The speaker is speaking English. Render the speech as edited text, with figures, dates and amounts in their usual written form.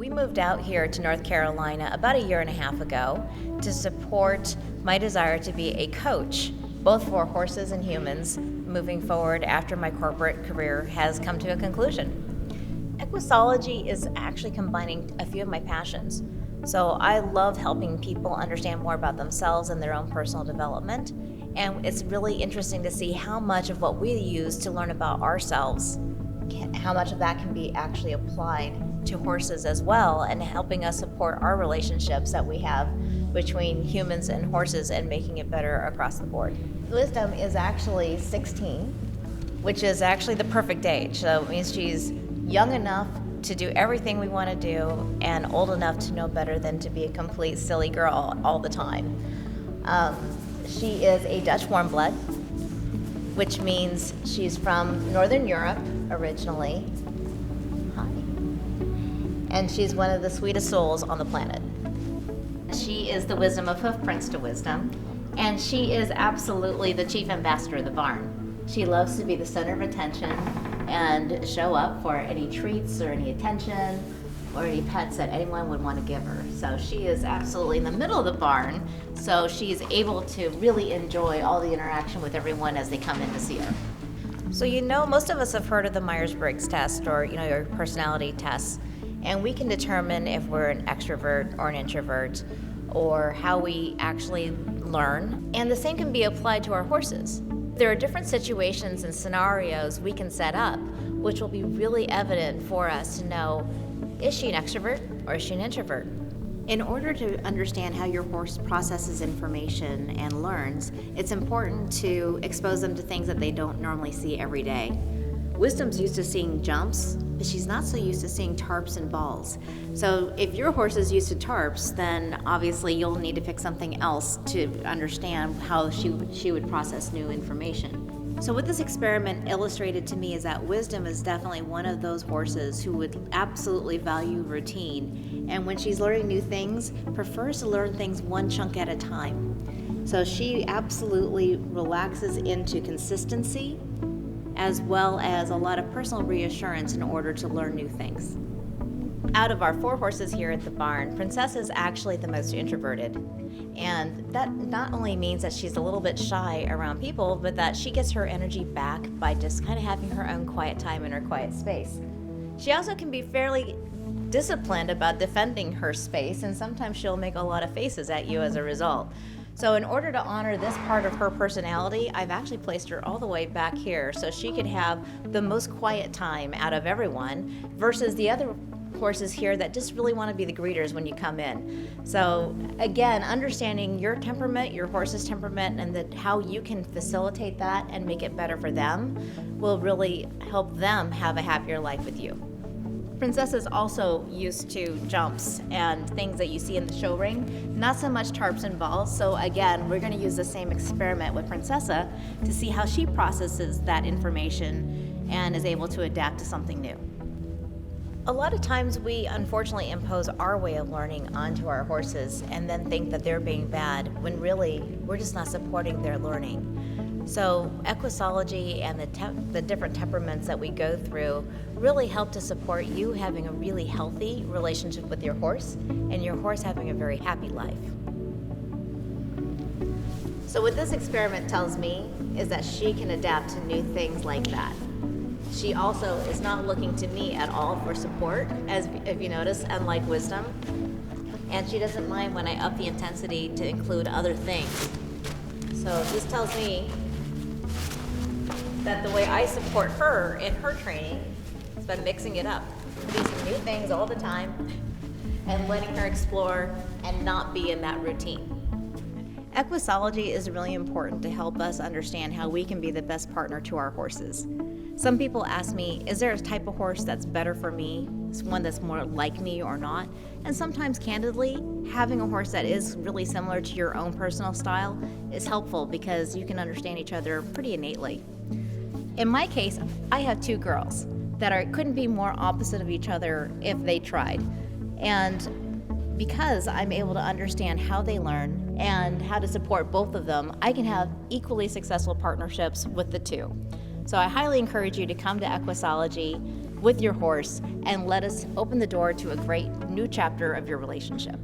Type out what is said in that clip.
We moved out here to North Carolina about a year and a half ago to support my desire to be a coach, both for horses and humans, moving forward after my corporate career has come to a conclusion. Equusology is actually combining a few of my passions. So I love helping people understand more about themselves and their own personal development. And it's really interesting to see how much of what we use to learn about ourselves, how much of that can be actually applied to horses as well, and helping us support our relationships that we have between humans and horses and making it better across the board. Wisdom is actually 16, which is actually the perfect age. So it means she's young enough to do everything we want to do and old enough to know better than to be a complete silly girl all the time. She is a Dutch warm blood, which means she's from Northern Europe originally. Hi. And she's one of the sweetest souls on the planet. She is the wisdom of Hoofprints to wisdom, and she is absolutely the chief ambassador of the barn. She loves to be the center of attention and show up for any treats or any attention or any pets that anyone would want to give her. So she is absolutely in the middle of the barn, so she's able to really enjoy all the interaction with everyone as they come in to see her. So most of us have heard of the Myers-Briggs test or your personality tests, and we can determine if we're an extrovert or an introvert or how we actually learn. And the same can be applied to our horses. There are different situations and scenarios we can set up, which will be really evident for us to know, is she an extrovert or is she an introvert? In order to understand how your horse processes information and learns, it's important to expose them to things that they don't normally see every day. Wisdom's used to seeing jumps, but she's not so used to seeing tarps and balls. So if your horse is used to tarps, then obviously you'll need to pick something else to understand how she would process new information. So what this experiment illustrated to me is that Wisdom is definitely one of those horses who would absolutely value routine, and when she's learning new things, prefers to learn things one chunk at a time. So she absolutely relaxes into consistency as well as a lot of personal reassurance in order to learn new things. Out of our 4 horses here at the barn, Princessa is actually the most introverted. And that not only means that she's a little bit shy around people, but that she gets her energy back by just kind of having her own quiet time in her quiet space. She also can be fairly disciplined about defending her space, and sometimes she'll make a lot of faces at you as a result. So in order to honor this part of her personality, I've actually placed her all the way back here so she could have the most quiet time out of everyone versus the other horses here that just really want to be the greeters when you come in. So again, understanding your temperament, your horse's temperament, and how you can facilitate that and make it better for them will really help them have a happier life with you. Princessa is also used to jumps and things that you see in the show ring, not so much tarps and balls. So again, we're going to use the same experiment with Princessa to see how she processes that information and is able to adapt to something new. A lot of times we unfortunately impose our way of learning onto our horses and then think that they're being bad when really we're just not supporting their learning. So equusology and the different temperaments that we go through really help to support you having a really healthy relationship with your horse and your horse having a very happy life. So what this experiment tells me is that she can adapt to new things like that. She also is not looking to me at all for support, as if you notice, unlike Wisdom. And she doesn't mind when I up the intensity to include other things. So this tells me that the way I support her in her training is by mixing it up, producing new things all the time, and letting her explore and not be in that routine. Equusology is really important to help us understand how we can be the best partner to our horses. Some people ask me, is there a type of horse that's better for me? Is one that's more like me or not? And sometimes, candidly, having a horse that is really similar to your own personal style is helpful because you can understand each other pretty innately. In my case, I have 2 girls that couldn't be more opposite of each other if they tried. And because I'm able to understand how they learn and how to support both of them, I can have equally successful partnerships with the 2. So I highly encourage you to come to Equusology. with your horse and let us open the door to a great new chapter of your relationship.